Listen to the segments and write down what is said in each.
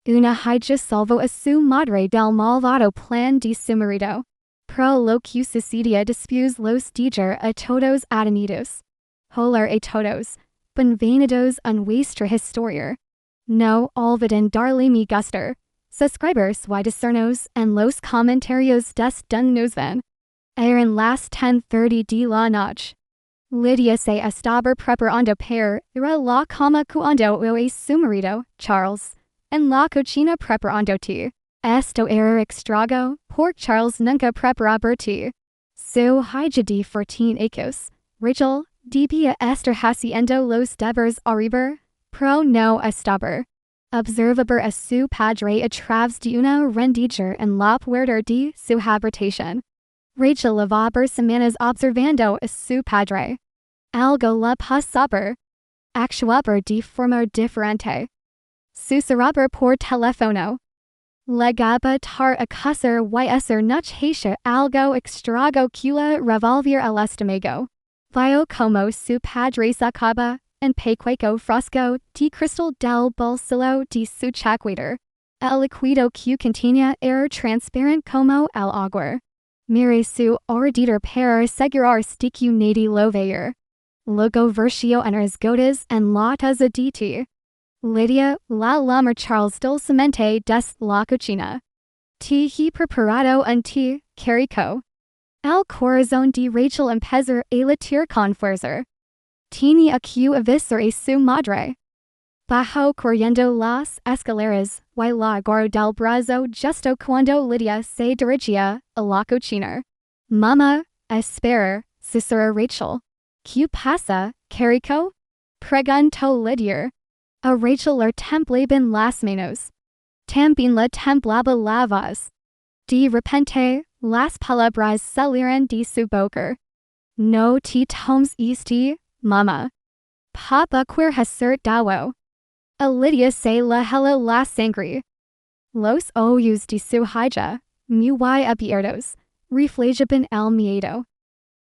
Una hija salvó a su madre del malvado plan de su marido. Pro lo que sucedió después los dijer a todos adonidos. Holar a todos. Benvenidos a nuestra historia. No olviden darle me gusta. Suscribers y discernos en los comentarios nos ven. Eran las 10:30 de la noche. Lydia se estaba preparando para ir a la cama cuando oyó a su marido, Charles, en la cocina preparando té. Esto era extraño, porque Charles nunca preparaba té. Su hija de 14 años, Rachel, debía estar haciendo los deberes arriba, pero no estaba. Observaba a su padre a través de una rendija en la puerta de su habitación. Rachel llevaba semanas observando a su padre. Algo le pasaba. Actuaba de forma diferente. Susurraba por teléfono. Legaba tar a casar y esa noche algo extraño que le revolvía el estómago. Vio como su padre sacaba un pequeño frasco de cristal del bolsillo de su chaqueta. El líquido que contenía era transparente como el agua. Miré su alrededor para asegurarse de que nadie lo veía. Luego versió unas gotas en la taza de té. Lydia la llamó Charles dulcemente des la cocina. Té he preparado un té, carico. El corazón de Rachel empezó a latir con fuerza. Tenía que avisar a su madre. Bajó corriendo las escaleras y la agarró del brazo justo cuando Lydia se dirigía a la cocina. Mamá, espera, susurró Rachel. ¿Qué pasa, carico? Preguntó Lydia. A Rachel le temblaban las manos. También le temblaba la voz. De repente, las palabras salieron de su boca. No te tomes esto, mamá. Papa quer hacer daño. A Lydia se le heló la sangre. Los ojos de su hija, muy abiertos, reflejaban el miedo.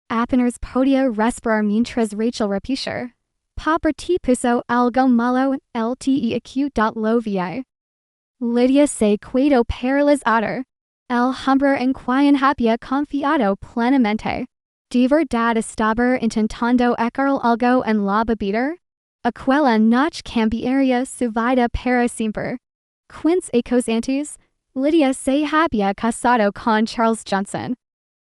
Apenas podía respirar mientras Rachel repetía. Papa te puso algo malo el te lo vi. Lydia se quedó paralizada. El hombre en quien había confiado plenamente. ¿De verdad estaba intentando echar algo en la bebida? Aquella noche cambiaría su vida para siempre. 15 años antes, Lydia se había casado con Charles Johnson.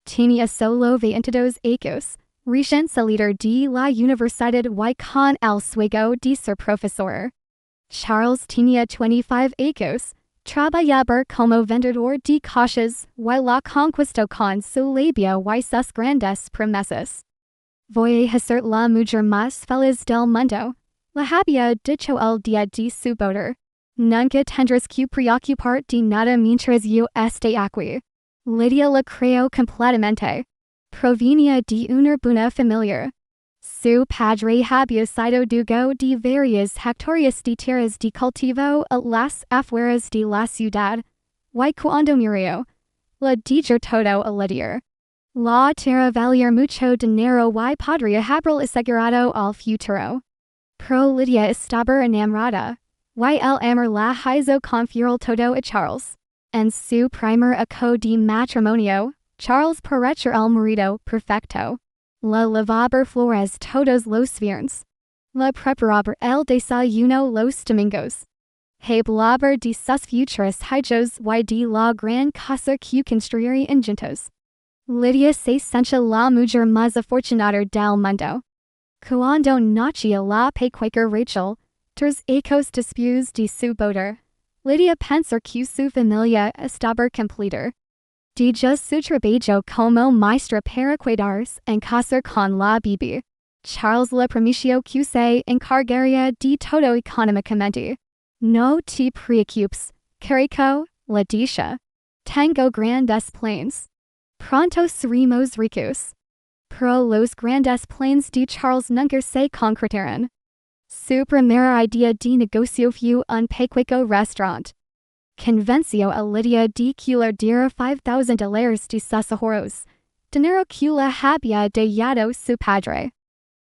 Tenía solo 22 años, recién salido de la universidad y con el sueño de ser profesor. Charles tenía 25 años, trabajaba como vendedor de coches y la conquistó con su labia y sus grandes promesas. Voy a ser la mujer más feliz del mundo, le había dicho el día de su boda. Nunca tendrás que preocuparte de nada mientras yo esté aquí. Lydia le creyó completamente. Provenía de una buena familia. Su padre había sido dueño de varias hectáreas de tierras de cultivo a las afueras de la ciudad, y cuando murió, le dijo todo a Lydia. La tierra valía mucho dinero y podría haber asegurado al futuro. Pero Lydia estaba enamorada, y el amor la hizo confiar todo a Charles. En su primer acto de matrimonio, Charles parecía el marido perfecto. Le lavaba flores todos los viernes. Le preparaba el desayuno los domingos. Hablaba de sus futuros hijos y de la gran casa que construirían juntos. Lydia se sentía la mujer más afortunada del mundo. Cuando nació la pequeña Rachel, 3 años después de su boda, Lydia pensó que su familia estaba completa. Deja su trabajo como maestra para cuidarse en casa con la bebé. Charles le prometió que se encargaría de todo económicamente. No te preocupes, carico, le dijo. Tengo grandes planes. Pronto seremos ricos. Pero los grandes planes de Charles nunca se concretaron. Su primera idea de negocio fue un pequeño restaurante. Convenció a Lydia de que le diera $5,000 de sus ahorros, dinero que le había dado su padre.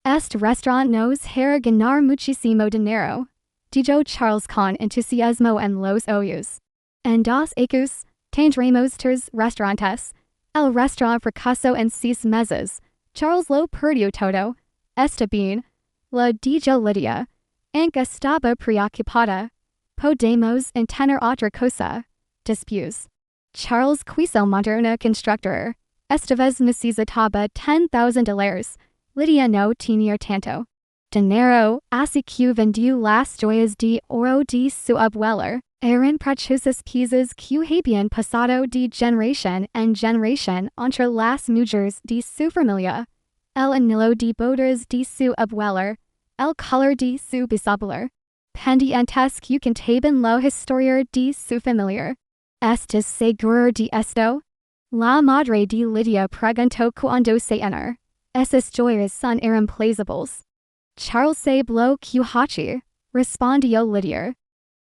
Este restaurante nos hará ganar muchísimo dinero, Dijo Charles con entusiasmo en los ojos. En dos ecus, tendremos tres restaurantes. El restaurant fracaso en 6 meses. Charles lo perdió todo. Está bien. La dijo Lydia. Aunque estaba preocupada. Podemos entender otra cosa. Después. Charles quiso montar una constructora. Esta vez necesitaba $10,000. Lydia no tenía tanto dinero, así que vendió las joyas de oro de su abuela. Eran preciosas piezas que habían pasado de generación en generación entre las mujeres de su familia. El anillo de bodas de su abuela. El color de su bisabuela. Pendientes que contaban la historia de su familia. ¿Estás seguro de esto? La madre de Lydia preguntó cuando se entró. Esas joyas son irreemplazables. Charles sabe que hace, respondió Lydia.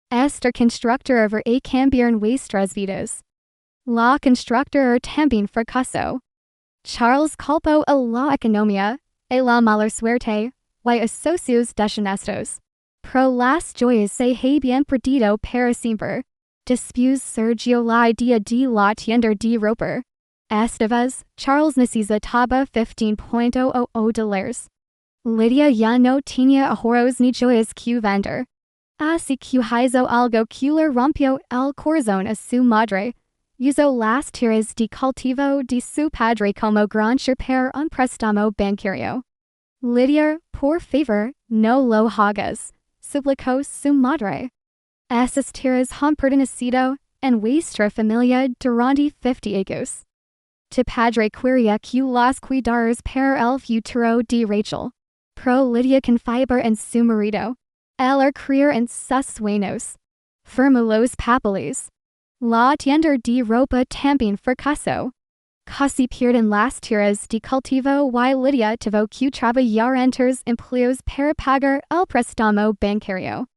Esta constructora va a cambiar nuestras vidas. La constructora también fracasó. Charles culpó a la economía, a la mala suerte, y a socios deshonestos. Pero las joyas se habían perdido para siempre. Después surgió la idea de la tienda de ropa. Esta vez, Charles necesitaba $15,000. Lydia ya no tenía ahorros ni joyas que vender. Así que hizo algo que le rompió el corazón a su madre. Usó las tierras de cultivo de su padre como granjer para un préstamo bancario. Lydia, por favor, no lo hagas, suplicó su madre. Esas tierras han pertenecido en nuestra familia durante 50 años. Tu padre quería que las cuidaras para el futuro de Rachel. Pero Lydia confiaba en su marido. Él creía en sus sueños. Firmó los papeles. La tienda de ropa también fracasó. Casi pierden las tierras de cultivo y Lydia tuvo que trabajar en 3 empleos para pagar el préstamo bancario.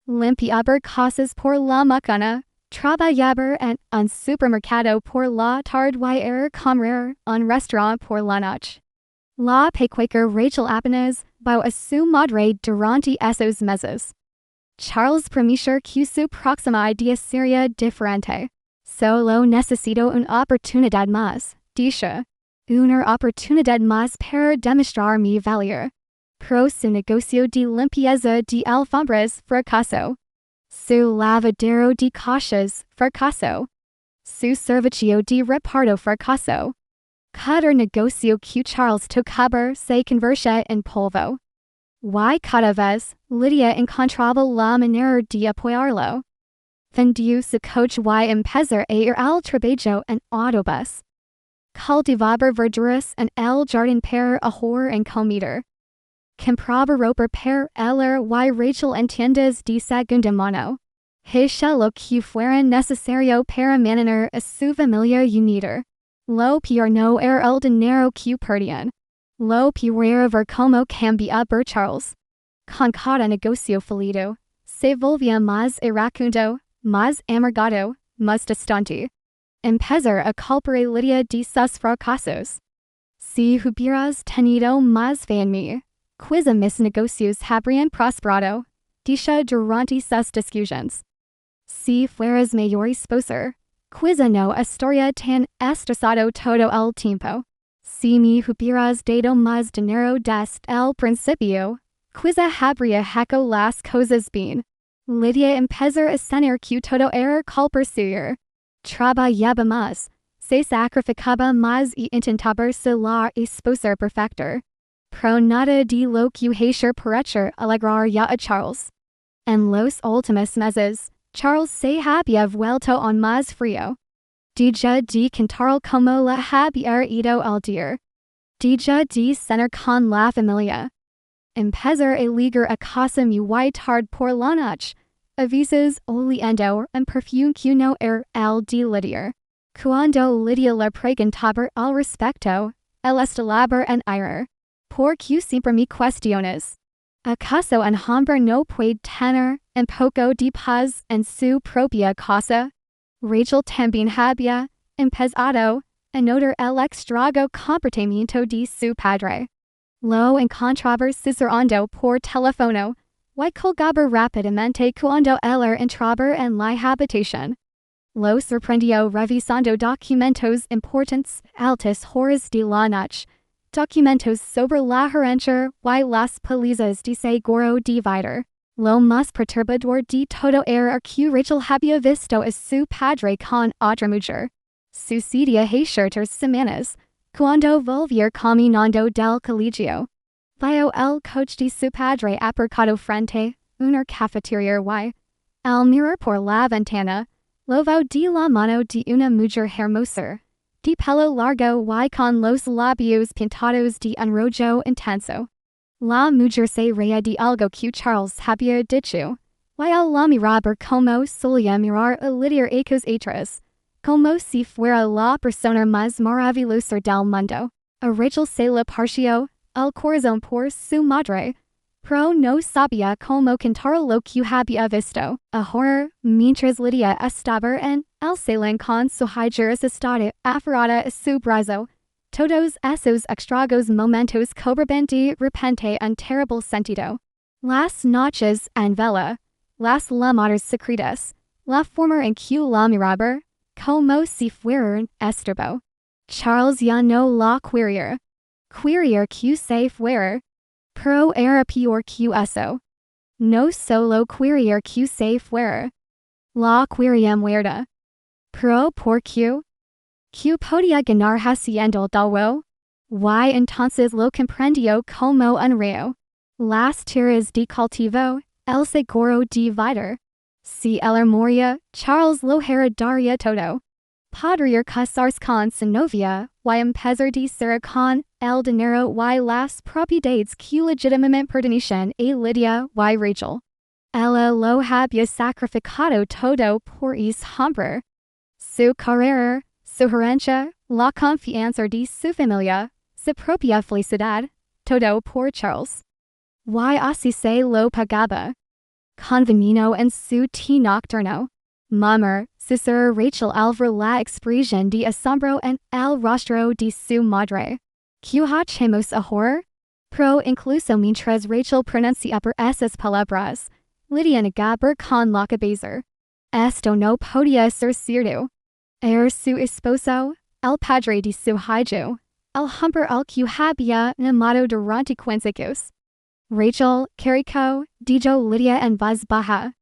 Limpiaba casas por la mañana, trabajaba en un supermercado por la tarde y era camarera en un restaurant por la noche. La pequeña Rachel apenas vio a su madre durante esos meses. Charles prometió que su próxima idea sería diferente. Solo necesito una oportunidad más, dijo. Una oportunidad más para demostrar mi valor. Pero su negocio de limpieza de alfombras fracasó. Su lavadero de cajas fracasó. Su servicio de reparto fracasó. Cada negocio que Charles tocaba se convertía en polvo. Y cada vez, Lydia encontraba la manera de apoyarlo. Vendió su coche y empezó a ir al trabajo en autobús. Cultivaba verduras en el jardín para ahorrar en comida. Compraba ropa para él y Rachel en tiendas de segunda mano. Hizo lo que fuera necesario para mantener a su familia unida. Lo peor no era el dinero que perdían. Lo peor era ver cómo cambiaba Charles. Con cada negocio fallido, se volvía más iracundo, más amargado, más distante. Empezó a culpar a Lydia de sus fracasos. Si hubieras tenido más fe en mí, quizá mis negocios habrían prosperado, dijo durante sus discusiones. Si fueras mayor esposa, quizá no estaría tan estresado todo el tiempo. Si me hubieras dado más dinero desde el principio, quizá habría hecho las cosas bien. Lydia empezó a sentir que todo era culpa suya. Trabajaba más, se sacrificaba más y intentaba ser la esposa perfecta. Pero nada de lo que hizo parecer alegrar ya a Charles. En los últimos meses, Charles se había vuelto aún más frío. Deja de contar como le había ido el día. Deja de cenar con la familia. Empezó a ligar a casa muy tarde por la noche. A veces oliendo un perfume que no era el de Lydia. Cuando Lydia le preguntaba al respecto, él estaba en ira. ¿Por qué siempre me cuestionas? ¿Acaso un hombre no puede tener un poco de paz en su propia casa? Rachel también había empezado a notar el extraño comportamiento de su padre. Lo encontraba susurrando por teléfono, y colgaba rápidamente cuando el entraba en la habitación. Lo sorprendió revisando documentos importantes, altas horas de la noche, documentos sobre la gerencia y las palizas de seguro de vida. Lo más perturbador de todo era que Rachel había visto a su padre con otra mujer. Sucedió hace 3 semanas, cuando volvió caminando del colegio. Vio el coche de su padre aparcado frente una cafetería y, al mirar por la ventana, lo vio de la mano de una mujer hermosa, de pelo largo y con los labios pintados de un rojo intenso. La mujer se reía de algo que Charles había dicho, y él la miraba como solía mirar a lidiar a otras, como si fuera la persona más maravillosa del mundo. A Rachel se le partió el corazón por su madre, pero no sabía cómo contar lo que había visto. Ahora, mientras Lydia estaba en el salón con su hija estaba aferrada a su brazo, todos esos extraños momentos cobraban de repente un terrible sentido. Las noches en vela, las llamadas secretas, la forma en que la miraba, como si fueran estorbo. Charles ya no la quería. Quería que se fuera. Pero era peor que eso. No solo quería que se fuera. La quería muerta. Pero ¿por qué? Que podía ganar haciendo daño. Y entonces lo comprendió como un río. Las tierras de cultivo, el seguro de vida. Si él moría, Charles lo heredaría todo. Podría casarse con su novia, y empezar de ser con el dinero y las propiedades que legítimamente pertenecían a Lydia y Rachel. Ella lo había sacrificado todo por ese hombre. Su carrera, su herencia, la confianza de su familia, su propia felicidad, todo por Charles. Y así se lo pagaba. Convenido en su té nocturno. Mamá, susurró Rachel al ver la expresión de asombro en el rostro de su madre. ¿Qué hacemos ahora? Pero incluso mientras Rachel pronunciaba esas palabras, Lydia negaba con la cabeza. Esto no podía ser cierto. Era su esposo, el padre de su hija, el hombre al que había amado durante 15 años. Rachel, caricó, dijo Lydia en voz baja.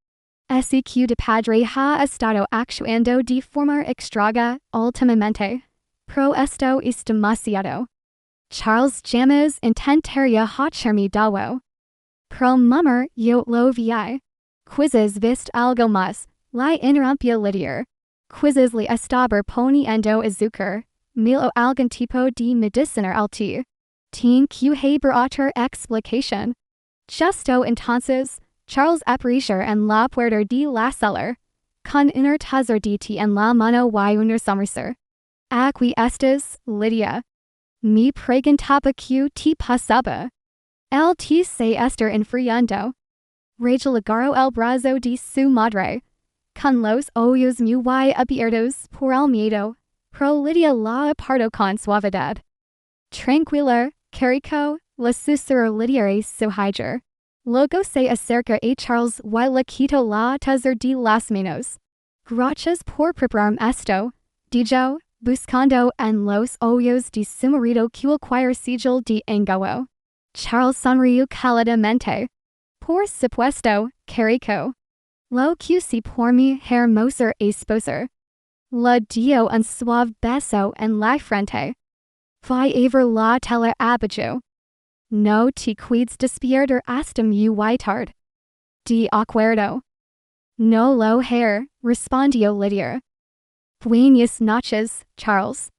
Ese que de padre ha estado actuando de forma extraña últimamente. Pero esto es demasiado. Charles jamás intentaría hacerme daño. Pero mamá, yo lo vi. Quizás viste algo más, la interrumpió Lydia. Quizás le estaba poniendo azúcar, miel o algún tipo de medicina al té. Tin que haber otra explicación. Justo entonces, Charles apareció en la puerta de la celda, con una taza de té en la mano y una sonrisa. Aquí estás, Lydia. Me preguntaba qué te pasaba. El té se está enfriando. Rachel agarró el brazo de su madre, con los ojos muy abiertos por el miedo, pero Lydia la apartó con suavidad. Tranquila, caricó, la susurró Lydia a su hija. Luego se acerca a Charles y le quitó la taza de las manos. Gracias por prepararme esto, dijo, buscando en los ojos de su marido cualquier sigil de engaño. Charles sonrió cálidamente. Por supuesto, caricó. Lo que sí por mi hermosa esposa. Le dio un suave beso en la frente. Fui a ver la tele abajo. No te cuides despiertar hasta muy tarde. De acuerdo. No lo haré, respondió Lydia. Buenas noches, Charles.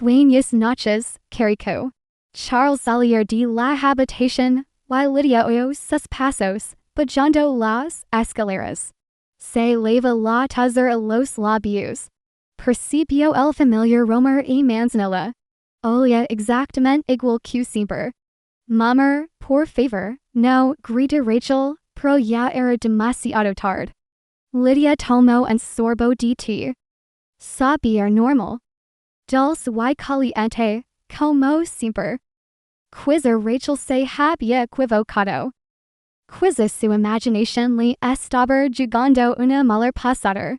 Buenas noches, caricó. Charles salió de la habitación, y Lydia oyó sus pasos, bajando las escaleras. Se leva la taza a los labios. Percibió el familiar aroma a manzanilla. Olía exactamente igual que siempre. Mamá, por favor, no, gritó Rachel, pero ya era demasiado tarde. Lydia tomó un sorbo de té. Sabía normal. Dulce y caliente, como siempre. Quizá Rachel se había equivocado. Quizás su imaginación le estaba jugando una mala pasada.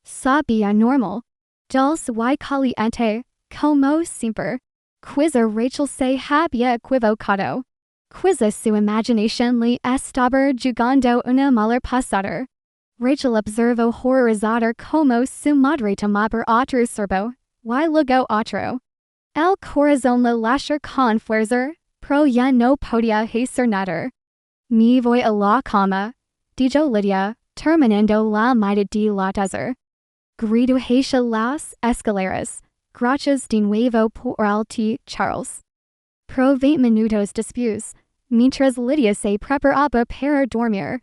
Sabía normal. Dulce y caliente, como siempre. Quizá Rachel se había equivocado. Quizás su imaginación le estaba jugando una mala pasada. Rachel observó horrorizada como su madre tomaba otro sorbo, y luego otro. El corazón le lashó con fuerza, pero ya no podía hacer nada. Me voy a la cama, dijo Lydia, terminando la mitad de la taza. Gritó hacia las escaleras. Gracias de nuevo por el té, Charles. Pro 20 minutos después, mientras Lydia se preparaba para dormir,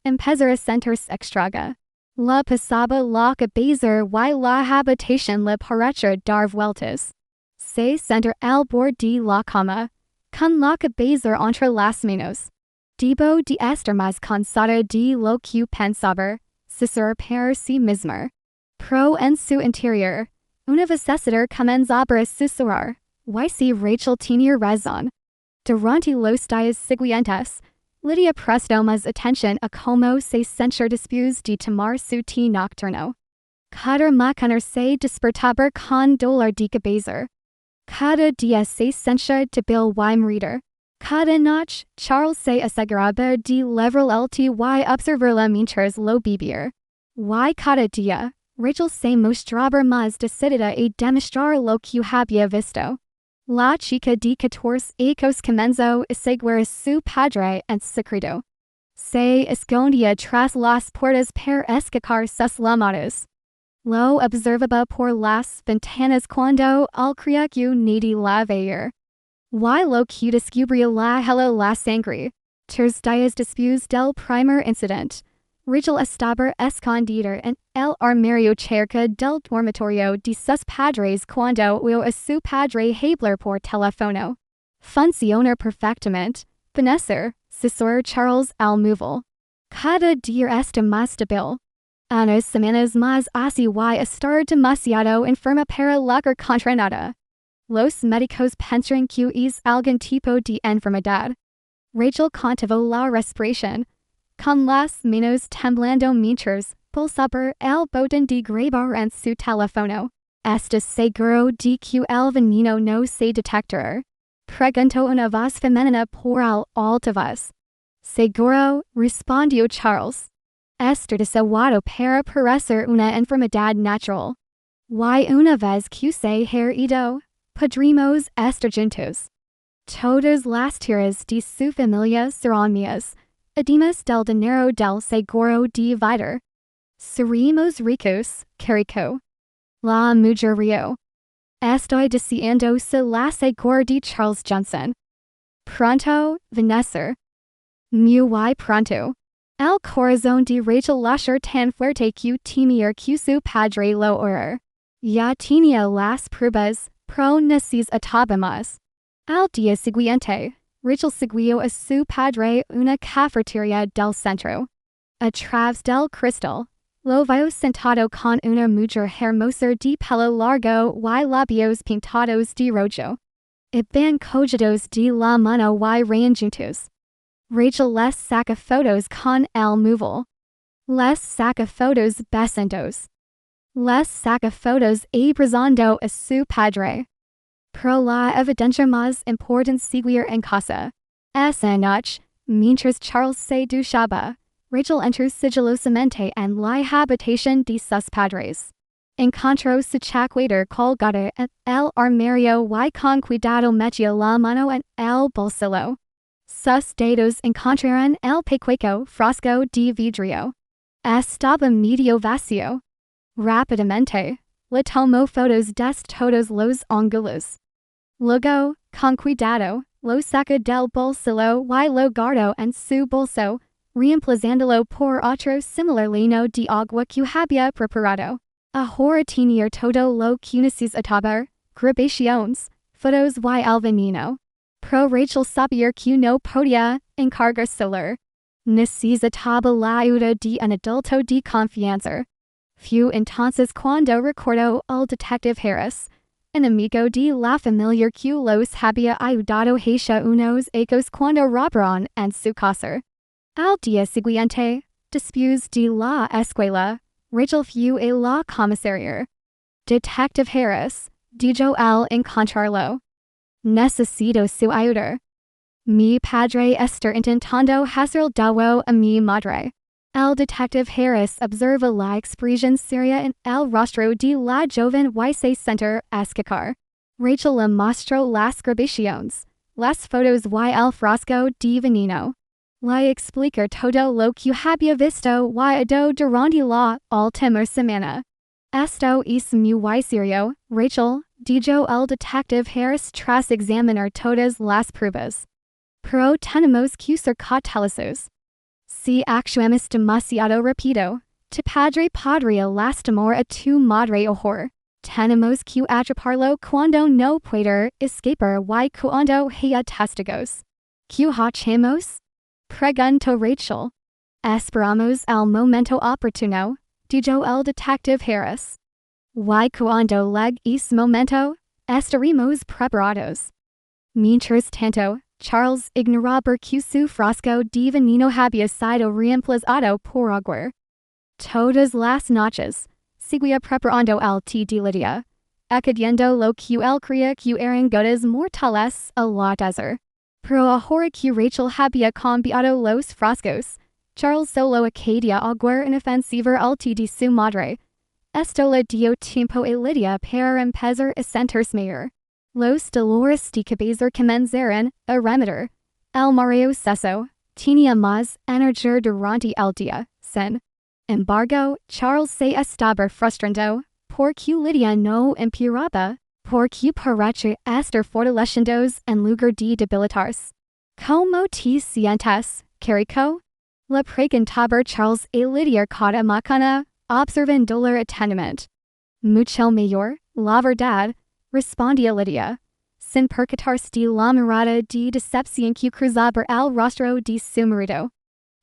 empezó a sentirse extraña. La pasaba la cabeza y la habitación le pareció dar vueltas. Se sentó al borde de la cama, con la cabeza entre las manos. Debo de estar más cansada de lo que pensaba, susurró para sí misma. Pero en su interior, una vocecita comenzaba a susurrar, y si Rachel tenía razón. Durante los días siguientes, Lydia prestó más atención a cómo se sentía después de tomar su té nocturno. Cada mañana se despertaba con dolor de cabeza. Cada día se sentía débil y morir. Cada noche, Charles se aseguraba de levar el té y observarla mientras lo bebía. Y cada día, Rachel se mostraba más decidida a demostrar lo que había visto. La chica de 14 años comenzó a seguir a su padre en secreto. Se escondía tras las puertas para escapar sus llamadas. Lo observaba por las ventanas cuando al creía que nadie la veía. Y lo que descubrió la heló la sangre. 3 días después del primer incidente, Rachel estaba escondida en el armario cerca del dormitorio de sus padres cuando oyó a su padre hablar por teléfono. Funciona perfectamente, Vanessa, susurró Charles al móvil. Cada día está más débil. Unas semanas más así y estar demasiado enferma para luchar contra nada. Los médicos piensan que es algún tipo de enfermedad. Rachel contuvo la respiración, con las manos temblando mientras pulsaba el botón de grabar en su teléfono. ¿Estás seguro de que el veneno no se detectará? Preguntó una voz femenina por el altavoz. Seguro, respondió Charles. Esto deseado para parecer una enfermedad natural. Y una vez que se ha ido, podremos estar juntos. Todas las tierras de su familia serán mías. Además del dinero del seguro de vida. Seremos ricos, Carrico. La mujer rió. Estoy diciendo se la seguro de Charles Johnson. Pronto, Vanessa. Muy pronto. El corazón de Rachel lashó tan fuerte que temía que su padre lo oyera. Ya tenía las pruebas, pero necesitaba más. Al día siguiente, Rachel siguió a su padre una cafetería del centro. A través del cristal, lo vio sentado con una mujer hermosa de pelo largo y labios pintados de rojo. Iban cogidos de la mano y reían juntos. Rachel les saca fotos con el móvil. Les saca fotos besandos. Les saca fotos abrazando a su padre. Pero la evidencia más importante seguir en casa. Esa noche, mientras Charles se duchaba, Rachel entró sigilosamente en la habitación de sus padres. Encontró su chaqueta colgada en el armario y con cuidado metió la mano en el bolsillo. Sus dedos encontraron el pequeño frasco de vidrio. Estaba medio vacío. Rápidamente, le tomó fotos de todos los ángulos. Luego, con cuidado, lo sacó del bolsillo y lo guardó en su bolso, reemplazándolo por otro similar lleno de agua que había preparado. Ahora tenía todo lo que necesitaba, grabaciones, fotos y el veneno. Pero Rachel sabía que no podía encargárselo. Necesitaba la ayuda de un adulto de confianza. Fue entonces cuando recordó al detective Harris, un amigo de la familia que los había ayudado hace unos años cuando robaron en su casa. Al día siguiente, después de la escuela, Rachel fue a la comisaría. Detective Harris, dijo al encontrarlo. Necesito su ayuda. Mi padre está intentando hacer daño a mi madre. El detective Harris observa la expresión seria en el rostro de la joven y se centra escuchar. Rachel le mostró las grabaciones, las fotos y el frasco de veneno. Le explicar todo lo que había visto y oído durante la última semana. Esto es muy serio, Rachel, dijo el detective Harris tras examinar todas las pruebas. Pero tenemos que ser cautelosos. Si actuamos demasiado rápido, tu padre podría lastimar a tu madre mejor. Tenemos que atraparlo cuando no pueda escapar y cuando haya testigos. ¿Qué hacemos? Preguntó Rachel. Esperamos el momento oportuno, dijo el detective Harris. Y cuando llegue ese momento, estaremos preparados. Mientras tanto, Charles ignoraba que su frasco de veneno había sido reemplazado por agua. Todas las noches, seguía preparando el té de Lydia, acudiendo lo que él creía que eran gotas mortales a la desert. Pero ahora que Rachel había cambiado los frascos, Charles solo acudía agua inofensiva al té de su madre. Esto le dio tiempo a Lydia para empezar a sentirse mejor. Los dolores de cabeza comenzaron a remeter. El mareo cesó. Tenía más energía durante el día. Sin embargo, Charles se estaba frustrando porque Lydia no empeoraba, porque parecía estar fortaleciendo en lugar de debilitarse. ¿Cómo te sientes, Carico? Le preguntaba Charles a Lydia cada mañana, observándola atentamente. Mucho mejor, la verdad, respondía Lydia, sin percatarse de la mirada de decepción que cruzaba el rostro de su marido.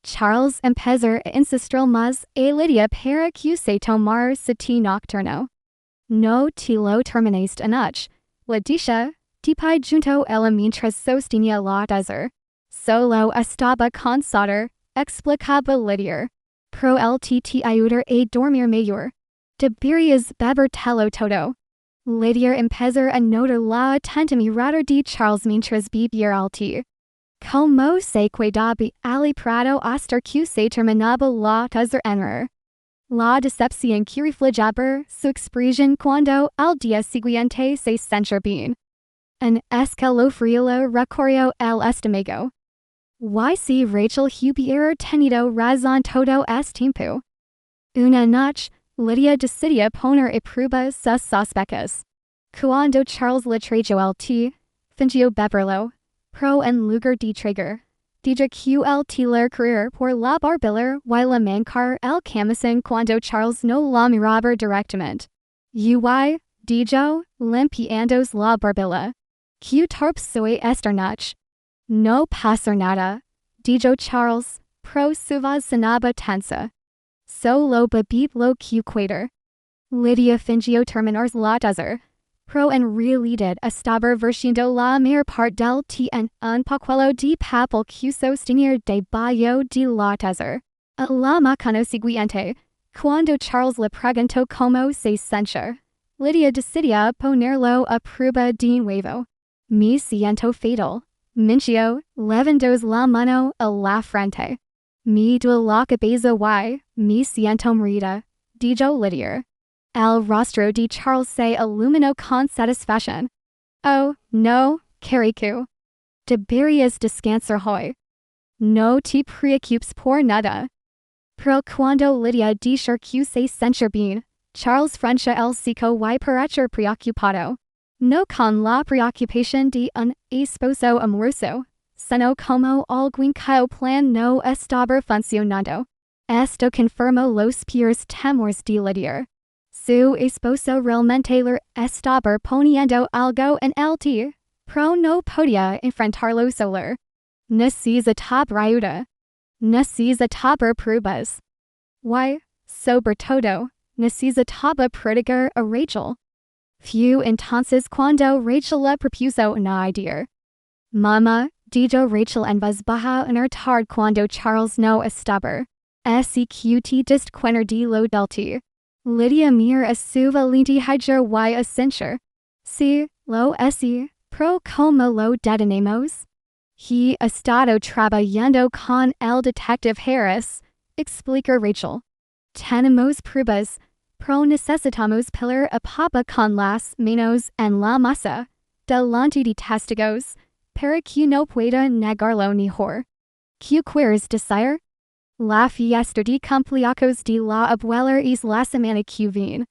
Charles empezó a insistir más a Lydia para que se tomara su té nocturno. No te lo terminaste anoche, le dije, de pie junto ella mientras sostenía la desert. Solo estaba cansada, explicaba Lydia. Pero el té te ayuda a dormir mejor. Deberías bebértelo todo. Lydia empezó a notar la atenta mirada de Charles mientras bebía el té. Como se cuidaba al prado hasta que se terminaba la desert. La decepción que reflejaba su expresión cuando al día siguiente se sentía bien. En escalofrío recorrió el estómago. Y si Rachel hubiera tenido razón todo este tiempo. Una noche, Lydia decidió poner a prueba sus sospechas. Cuando Charles le trajo el té, fingió beberlo, pero en lugar de tragar, dijo que el té le corría por la barbilla y le mancar el camisón cuando Charles no la miraba directamente. Y, dijo, limpiándose la barbilla. ¿Qué torpe soy esta noche? No pasa nada, dijo Charles, pero su voz sonaba tensa. Solo bebí lo que pueda. Lydia fingió terminar la desert, pero en realidad estaba vertiendo la mayor parte del té en un pañuelo de papel que sostenía debajo de la desert. A la mañana siguiente, cuando Charles le preguntó cómo se sentía, Lydia decidió ponerlo a prueba de nuevo. Me siento fatal, mintió, levantándose la mano a la frente. Me duele la cabeza y me siento morida, dijo Lydia. El rostro de Charles se iluminó con satisfacción. Oh, no, Carico. Deberías descansar hoy. No te preocupes por nada. Pero cuando Lydia dijo que se sentía bien, Charles frunció el cejo y pareció preocupado. No con la preocupación de un esposo amoroso, sino como algún cuyo plan no estaba funcionando. Esto confirmó los peores temores de Lydia. Su esposo realmente le estaba poniendo algo en el té, pero no podía enfrentarlo solo. Necesitaba ayuda. Necesitaba pruebas. Y, sobre todo, necesitaba proteger a Rachel. Fue entonces cuando Rachel le propuso una idea. Mamá, Dijo Rachel en vez baja en retard cuando Charles no estaba. Seqt dist quener de lo delti. Lydia mir a su valenti higer y a censure. Si, lo esi, pro como lo detenemos. He estado trabajando con el detective Harris, explica Rachel. Tenemos pruebas, pro necesitamos pillar a papa con las manos en la masa, delante de testigos, para que no pueda negarlo ni hor. ¿Qué quieres decir? La fiesta de cumpleaños de la abuela es la semana que viene.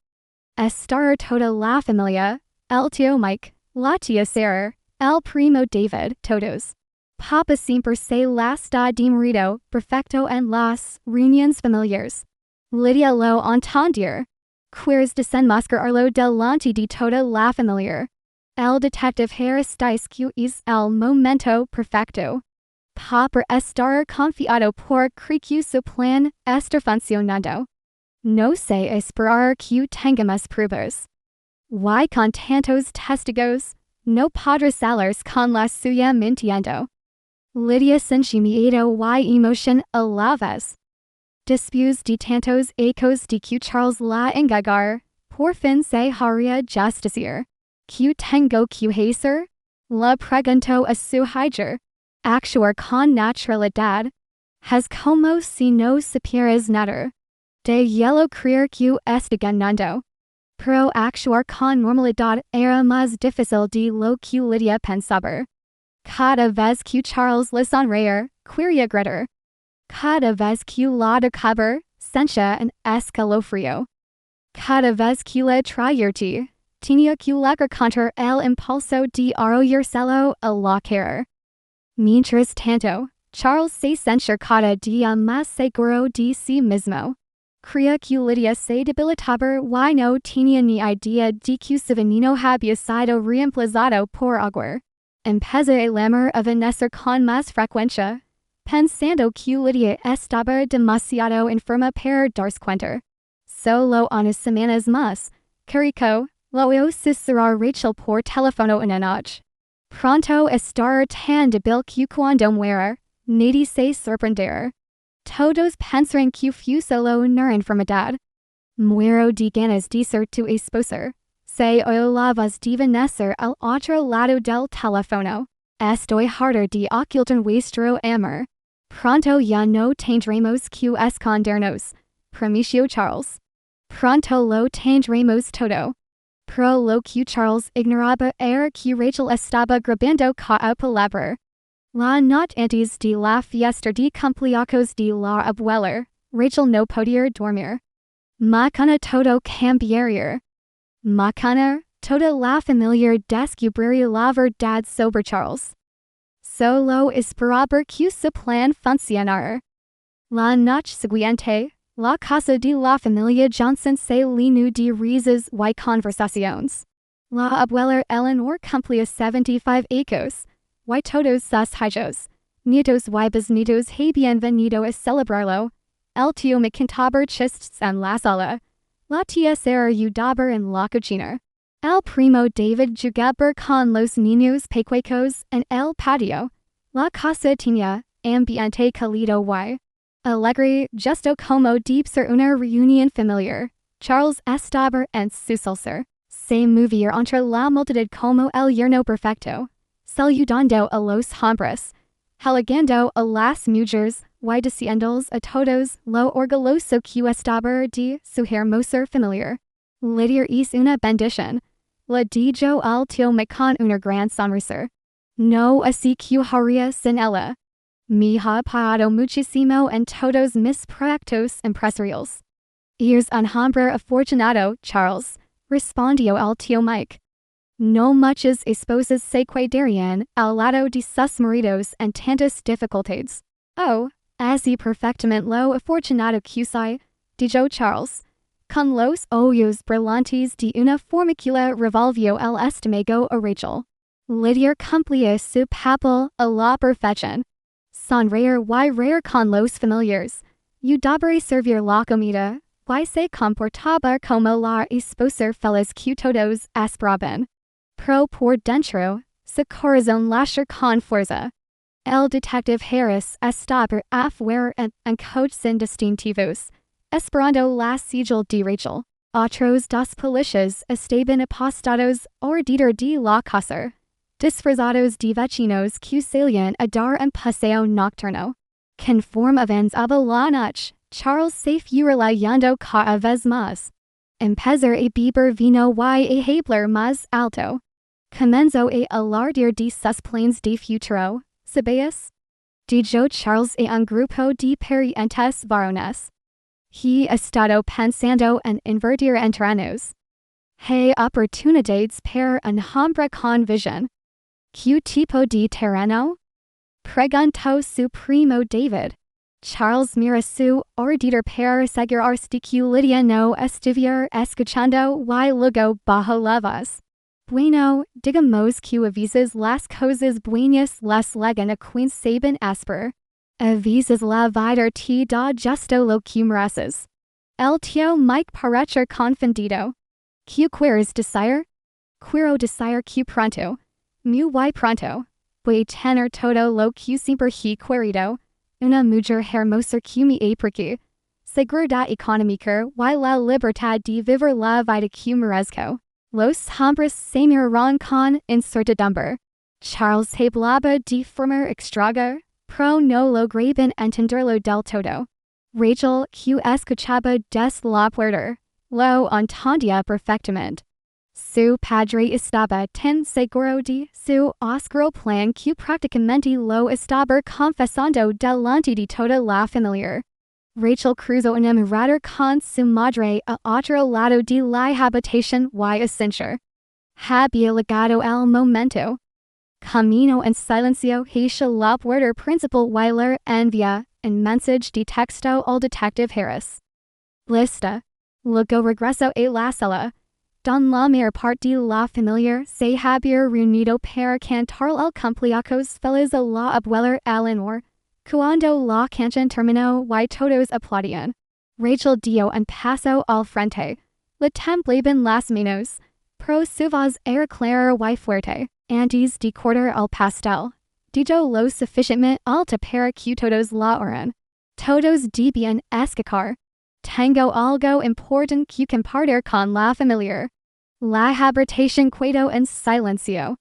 Estar toda la familia, el tío Mike, la tía Sarah, el primo David, todos. Papa siempre se las da de marido perfecto en las reuniones familiares. Lydia lo entender. Quieres desenmascararlo delante de toda la familia. El detective Harris dice que es el momento perfecto. Papa estar confiado por que su plan está funcionando. No sé esperar que tengamos pruebas. Y con tantos testigos, no podrá salir con la suya mintiendo. Lydia sentimiento y emoción a la vez. Después de tantos ecos de que Charles la engagar, por fin se haría justicia. ¿Qué tengo que hacer? Le preguntó a su hijer. Actuar con naturalidad. Has como si no supieras nada. De hielo creer que está ganando. Pero actuar con normalidad era más difícil de lo que Lydia pensaba. Cada vez que Charles le sonreía, quería gritar. Cada vez que la tocaba, sentía un escalofrío. Cada vez que le traía, tenía que luchar contra el impulso de arrollárselo a la cara. Mientras tanto, Charles se sentía cada día más seguro de sí mismo. Creía que Lydia se debilitaba y no tenía ni idea de que su veneno había sido reemplazado por agua. Empezó a lamer a Vanessa con más frecuencia, pensando que Lydia estaba demasiado enferma para darse cuenta. Solo unas semanas más, Carrico, lo oyó susurrar Rachel por teléfono una noche. Pronto estar tan débil que cuando muera, nadie se sorprenderá. Todos pensarán que fue solo una enfermedad. Muero de ganas de ser tu esposa. Se oyó la voz de Vanessa al otro lado del teléfono. Estoy harta de ocultar vuestro amor. Pronto ya no tendremos que escondernos, prometió Charles. Pronto lo tendremos todo. Pero lo que Charles ignoraba era que Rachel estaba grabando cada palabra. La noche antes de la fiesta de cumpleaños de la abuela, Rachel no podía dormir. Mañana todo cambiaría. Mañana, toda la familia descubriría la verdad sobre Charles. Solo esperaba que su plan funcionara. La noche siguiente, la casa de la familia Johnson se llenó de risas y conversaciones. La abuela Eleanor cumplía 75 años, y todos sus hijos, nietos y bisnietos habían venido a celebrarlo. El tío me cantaba chistes en la sala. La tía Sarah ayudaba en la cocina. El primo David jugaba con los niños pequeños en el patio. La casa tenía ambiente cálido y alegre, justo como de ser una reunión familiar. Charles estaba en su salsa. Se movía entre la multitud como el yerno perfecto, saludando a los hombres, halagando a las mujeres y diciéndoles a todos lo orgulloso que estaba de su hermosa familia. Lydia es una bendición. Le dijo al tío Mike con una gran sonrisa. No así que haría sin ella. Me ha pagado muchísimo en todos mis proyectos empresariales. Eres un hombre afortunado, Charles, respondió el tío Mike. No muchas esposas se quedarían al lado de sus maridos en tantas dificultades. Oh, así perfectamente lo afortunado que soy, dijo Charles. Con los ojos brillantes de una formiquilla revolvió el estómago a Rachel. Lydia cumplía su papel a la perfección. Sonreír y reír con los familiares. Ayudaba a servir la comida, y se comportaba como la esposa feliz que todos esperaban. Pero por dentro, su corazón lashar con fuerza. El detective Harris estaba afuera en coches distintivos, esperando la sigil de Rachel. Otros dos policías estaban apostados alrededor de la casa, disfrazados de vecinos que salían a dar un paseo nocturno. Conforme avanzaba la noche, Charles se fue relayando cada vez más. Empezó a beber vino y a hablar más alto. Comenzó a alardear de sus planes de futuro, ¿sabías? Dijo Charles a un grupo de parientes varones. He estado pensando en invertir en terrenos. Hay oportunidades para un hombre con visión. ¿Qué tipo de terreno? Preguntó su primo David. Charles miró su ordenador para asegurarse de que Lydia no estuviera escuchando y luego bajó la voz. Bueno, digamos que avisas las cosas buenas les llegan a quien saben esperar. Avisas la vida te da justo lo que mereces. El tío Mike parecer confundido. ¿Qué quieres decir? Quiero decir que pronto, muy pronto, voy a tener todo lo que siempre he querido. Una mujer hermosa que me aprecia. Seguridad económica y la libertad de vivir la vida que merezco. Los hombres se miraron con incertidumbre. Charles hablaba de forma extraña, pero no lograban entenderlo del todo. Rachel, que escuchaba desde la puerta, lo entendía perfectamente. Su padre estaba tan seguro de su oscuro plan que prácticamente lo estaba confesando delante de toda la familia. Rachel cruzó una mirada con su madre a otro lado de la habitación y ascendió. Había llegado el momento. Caminó en silencio hacia la puerta principal y le envió un mensaje de texto al detective Harris. Lista. Luego regresó a la sala. Don la mayor parte de la familia se había reunido para cantar el cumpleaños feliz a la abuela Eleanor. Cuando la canción terminó y todos aplaudían, Rachel dio un paso al frente. Le temblaban las manos, pero su voz era clara y fuerte. Antes de cortar el pastel, dijo lo suficientemente alto para que todos la oyeran. Todos debían escuchar. Tengo algo importante que compartir con la familia. La habitación quedó en silencio.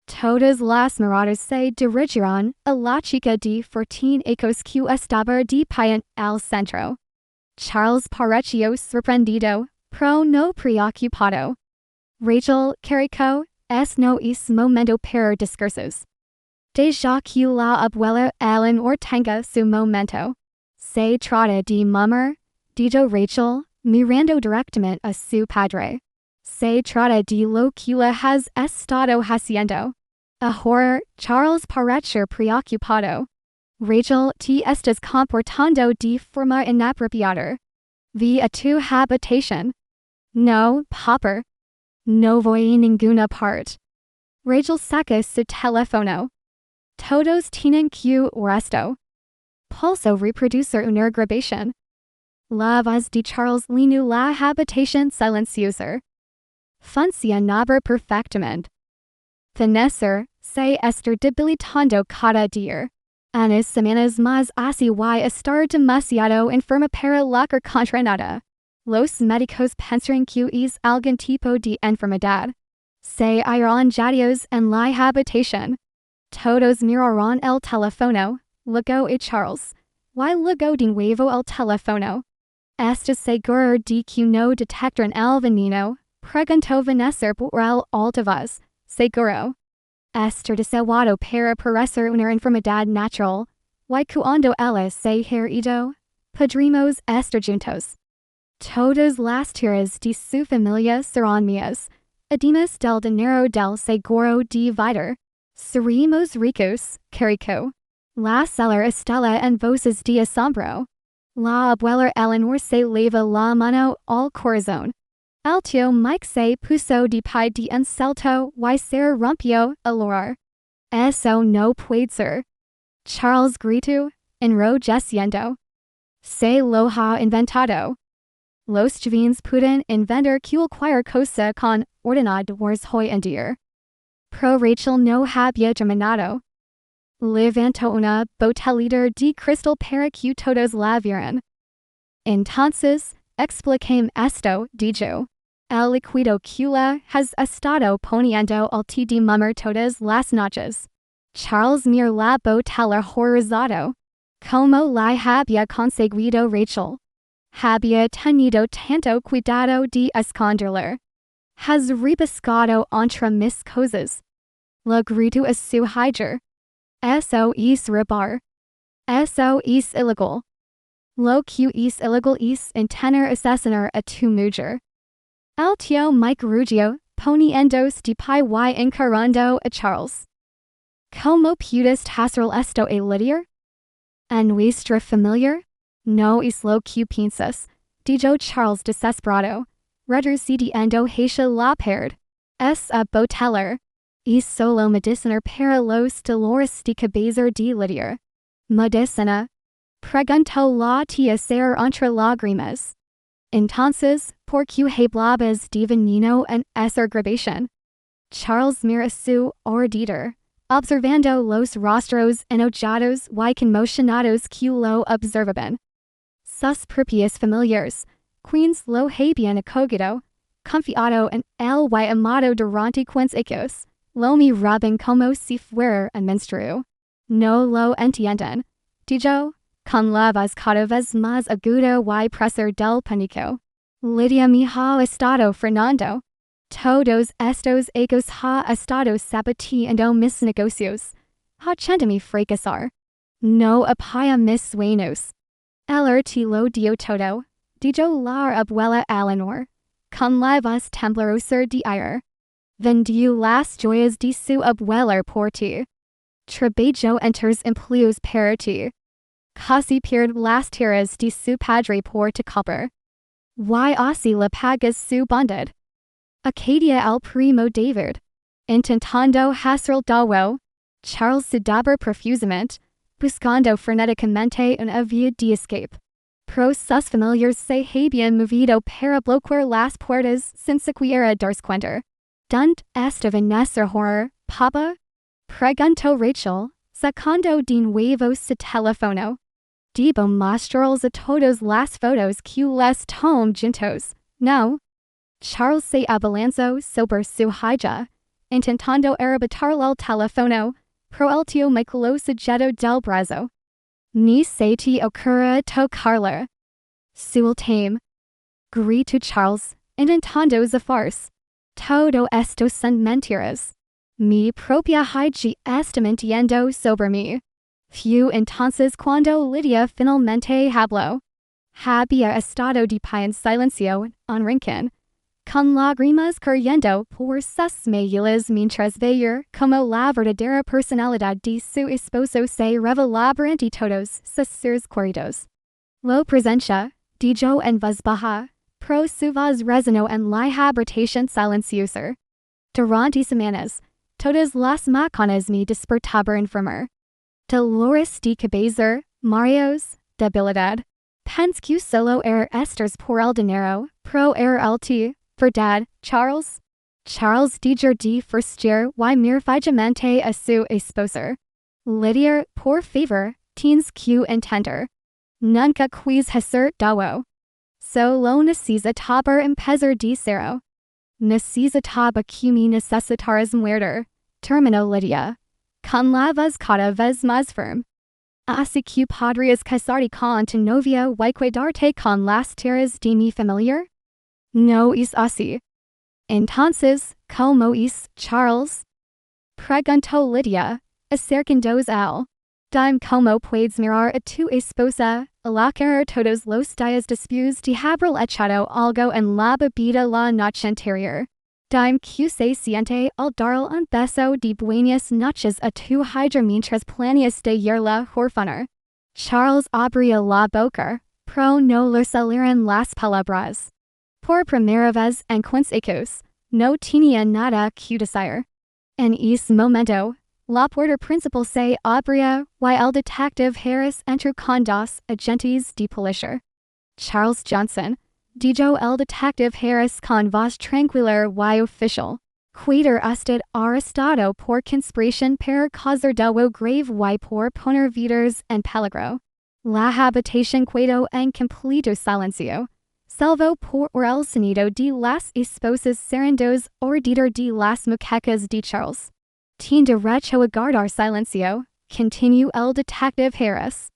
Todas las miradas se dirigieron a la chica de 14 años que estaba de pie en el centro. Charles pareció sorprendido, pero no preocupado. Rachel caricó, no es momento para discursos. Deja que la abuela Eleanor tenga su momento. Se trata de mamá, dijo Rachel, mirando directamente a su padre. Se trata de lo que le has estado haciendo. Ahora, Charles pareció preocupado. Rachel, te estás comportando de forma inapropiada. Ve a tu habitación. No, papá. No voy a ninguna parte. Rachel saca su teléfono. Todos tienen que esto. Pulso reproducir una grabación. La voz de Charles llenó la habitación silenciosa. Funcionaba perfectamente. Vanessa se está debilitando cada día. Unas semanas más así y estar demasiado enferma para luchar contra nada. Los médicos pensaron que es algún tipo de enfermedad. Se irán jadios en la habitación. Todos miraron el teléfono, luego a Charles, y luego de nuevo el teléfono. ¿Estás seguro de que no detectaron el veneno? Preguntó Vanessa por el altavoz. Seguro. Está deseado para parecer una enfermedad natural. Y cuando ella se ha ido, podremos estar juntos. Todas las tierras de su familia serán mías. Además del dinero del seguro de vida. Seremos ricos, caricó. La cellar estalla en voces de asombro. La abuela Eleanor se leva la mano al corazón. El tío Mike se puso de pie de un salto y se rompió a llorar. Eso no puede ser. Charles gritó, enrojeciendo. Se lo ha inventado. Los jóvenes pueden inventar cualquier cosa con ordenadores hoy en día. Pero Rachel no había terminado. levanto una botellita de cristal para que todos la vieran. Entonces, expliquem esto, dijo. El liquido que has estado poniendo al té de mummer todas las noches. Charles mir la botella horrorizado. Como la había conseguido Rachel. Había tenido tanto cuidado de esconderla. Has rebuscado entre mis cosas. La grito es su hijer. Eso es robar. Eso es ilegal. Lo que es ilegal es intentar asesinar a tu mujer. El tío Mike Ruggiero, poniendos de pie y encarando a Charles. ¿Cómo puedes hacer esto a Lydia? ¿En nuestra familia? No es lo que piensas, dijo Charles desesperado, retrocediendo hacia la pared. Es a botella. Es solo medicina para los dolores de cabeza de Lydia. Medicina? Preguntó la tía Sarah entre lágrimas. Entonces, ¿por qué hablabas de veneno en esa grabación? Charles mira su auditor, observando los rostros enojados y conmocionados que lo observaban. Sus propios familiares, quienes lo habían acogido, confiado en él y amado durante 15 años, lo miraban como si fuera un monstruo. No lo entienden, dijo, con la voz cada vez más aguda y presar del pánico. Lydia me ha estado frenando. Todos estos años ha estado saboteando mis negocios. Haciéndome fracasar. No apaya mis sueños. El te lo dio todo, dijo la abuela Eleanor, con la voz temblorosa de ira. Vendió las joyas de su abuela por ti. Trabajó enters empleos para ti. Casi pierde las tierras de su padre por tu culpa. Y así le pagas su bondad. Acadia el primo David. Intentando hacer daño, Charles sudaba profusamente, buscando frenéticamente una vía de escape. Pero sus familiares se habían movido para bloquear las puertas sin siquiera darse cuenta. ¿Dónde estaba nuestro horror, papa? Preguntó Rachel, sacando de nuevo su teléfono. Debo mostrarles a todos las fotos que les tomé juntos, ¿no? Charles se abalanzó sobre su hija, intentando arrebatarle el teléfono, pero el tío Mike lo sujetó del brazo. Ni se te ocurra tocarla. Sueltame. Gritó Charles, intentando zafarse. Todo esto son mentiras. Mi propia hija está mintiendo sobre mí. Fue entonces cuando Lydia finalmente habló. Había estado de pie en silencio, en rincón, con lágrimas corriendo por sus mejillas mientras veía como la verdadera personalidad de su esposo se revelaba ante todos sus seres queridos. Lo presencia, dijo en voz baja, pero su voz resonó en la habitación silenciosa. Durante semanas, todas las mañanas me despertaba enferma. Dolores de cabeza, mareos, debilidad. Pensé que solo era estos por el dinero, pero era el té, ¿verdad, Charles? Charles dijo de frustrar y mirar fijamente a su esposa. Lydia, por favor, tienes que entender. Nunca quis hacer daño. Solo necesitaba empezar de cero. Necesitaba que me necesitaras muerta, terminó Lydia, con la voz cada vez más firme. Así que podrías casarte con tu novia y cuidarte con las tierras de mi familia? No es así. Entonces, ¿cómo es, Charles? Preguntó Lydia, acercándose a él. Dime cómo puedes mirar a tu esposa, alacar todos los días después de haber echado algo en la bebida la noche anterior. Dime que se siente al darle un beso de buenas noches a tu hija mientras planeas de irla horfanar. Charles abrió la boca, pero no le salieron las palabras. Por primera vez en 15 años, no tenía nada que decir. En ese momento, la puerta principal se abría y el detective Harris entró con dos agentes de policía. Charles Johnson, dijo el detective Harris con voz tranquila y oficial. Quater usted arrestado por conspiración para causar delwo grave y por poner vidas en peligro. La habitación quedó en completo silencio. Salvo por el sonido de las esposas serendos ordener de las muquecas de Charles. Tin derecho a guardar silencio, continuó el detective Harris.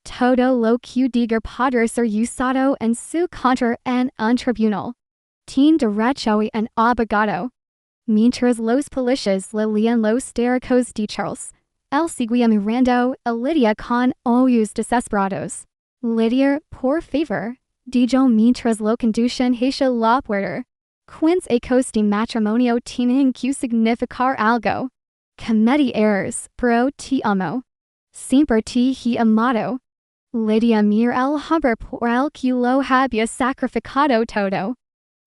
Todo lo que diga podrá ser usado en su contra en un tribunal. Tin derecho a un abogado. Mientras los policías le leían los derechos de Charles, él seguía mirando a Lydia con ojos desesperados. Lydia, por favor, dijo mientras lo conducían hacia la puerta. Quins ecos de matrimonio tienen que significar algo. Cometí errors, pero te amo. Siempre te he amado. Lydia mir el hombre por el que lo había sacrificado todo.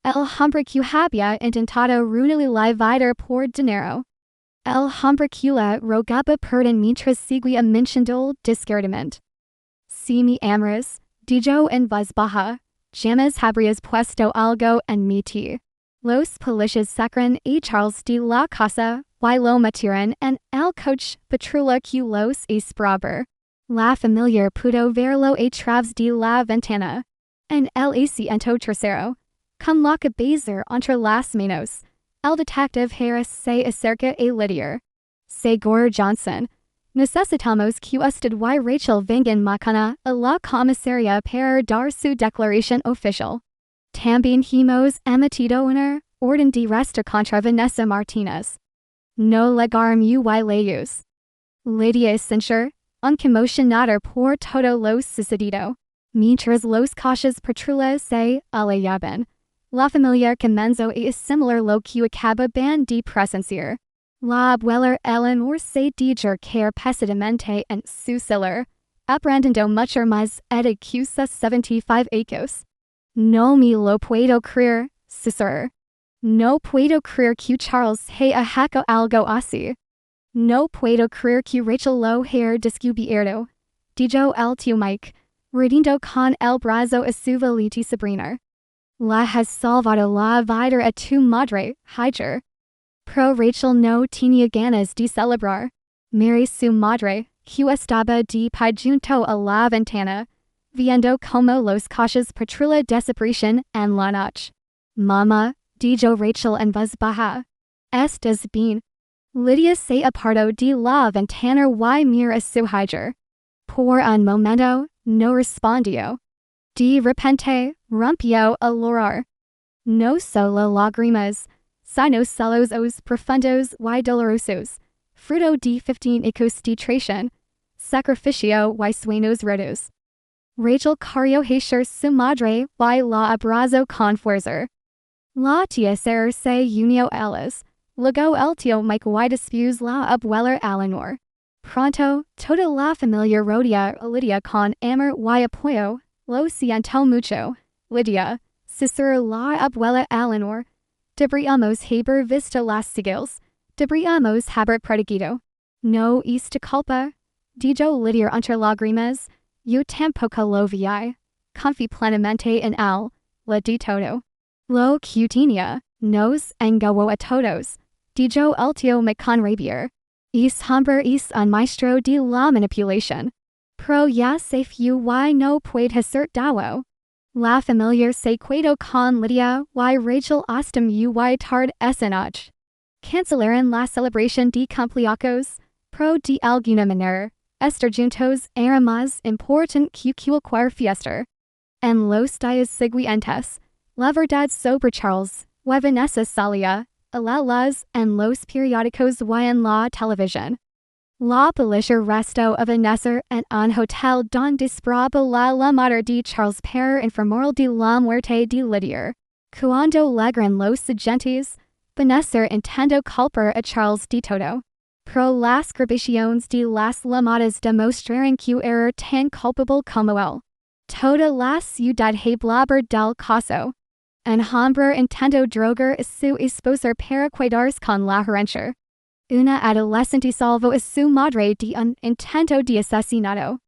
El hombre que había intentado ruinarle la vida por dinero. El hombre que la rogaba perdón mientras seguía mintiendo discretamente. Si me amas, dijo en voz baja, jamás habrías puesto algo en mi ti. Los policías sacaron a Charles de la casa, y lo metieron en el coche patrulla que los esperaba. La familia pudo verlo a través de la ventana. En el asiento trasero, con la cabeza entre las manos, el detective Harris se acerca a Lydia. Seguro Johnson, necesitamos que usted y Rachel vengan mañana a la comisaría para dar su declaración oficial. También hemos emitido una orden de arresto contra Vanessa Martinez. No legaron y leyes. Lydia Sincher, un conmocionada por todo lo sucedido. Mientras los coches patrullas se alejaban, la familia comenzó a asimilar lo que acababan de presenciar. La abuela Eleanor se dijo caer pesadamente en su celular, aprendiendo mucho más de que sus 75 años. No me lo puedo creer, susurró. No puedo creer que Charles haya hecho algo así. No puedo creer que Rachel lo haya descubierto, dijo el tío Mike, riendo con el brazo a su valente sobrina. La has salvado la vida a tu madre, Hyger. Pero Rachel no tenía ganas de celebrar. Mary su madre, que estaba de pie junto a la ventana, viendo como los coches patrulla desaparecían en la noche. Mamá, dijo Rachel en voz baja. ¿Estás bien? Lydia se apartó de la ventana y miró a su Hyger. Por un momento, no respondió. De repente, rompió a llorar. No solo lágrimas, sino sollozos profundos y dolorosos, fruto de 15 años de traición, sacrificio y sueños rotos. Rachel corrió hacia su madre y la abrazó con fuerza. La tía Sarah se unió a ellas, luego el tío Mike y después la abuela Eleanor. Pronto, toda la familia rodea a Lydia con amor y apoyo. Lo siento mucho, Lydia, susurró la abuela Eleanor. Deberíamos haber visto las señales. Deberíamos haber protegido. No es tu culpa, dijo Lydia entre lágrimas. Yo tampoco lo vi. Confí plenamente en él, le di todo. Lo que tenía, nos engañó a todos, dijo el tío Mike con rabia. Es hombre es un maestro de la manipulación. Pero ya se fue y no puede hacer daño. La familia se quedó con Lydia y Rachel hasta muy tarde esa noche. Cancelaron la celebración de cumpleaños, pero de alguna manera, estar juntos era más importante que cualquier fiesta. En los días siguientes, la verdad sobre Charles y Vanessa salía a la luz en los periódicos y en la televisión. La policía arrestó a Vanessa en un hotel donde esperaba la madre de Charles para informar de la muerte de Lydia. Cuando llegaron los agentes, Vanessa intentó culpar a Charles de todo. Pero las grabaciones de las llamadas demostraron que era tan culpable como él. Toda la ciudad hablaba del caso. Un hombre intentó drogar a su esposa para quedarse con la herencia. Una adolescente salvó a su madre de un intento de asesinato.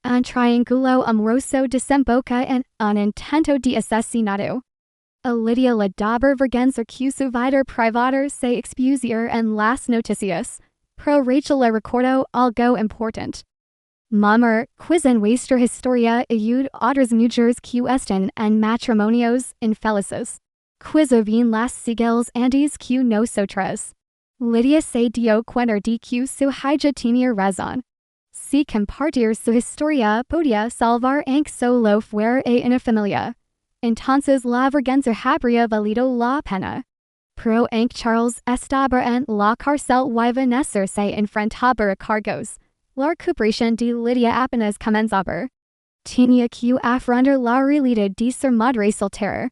Un triángulo amoroso desemboca en un intento de asesinato. Lydia la dober vergenser q suvider privater se expusier en las noticias. Pro Rachel la recordo algo important. Mamer, quiz en vuestra historia ayud otras mujeres q estén en matrimonios infelices. Quiz o bien las sigils andes q nosotras. Lydia se dio cuenta de que su hija tenía razón. Si compartir su historia podía salvar aunque solo fuera una familia. Entonces la vergüenza habría valido la pena. Pero aunque Charles estaba en la cárcel y Vanessa se enfrentaba a cargos, la recuperación de Lydia apenas comenzaba. Tenía que afrontar la realidad de ser madre soltera.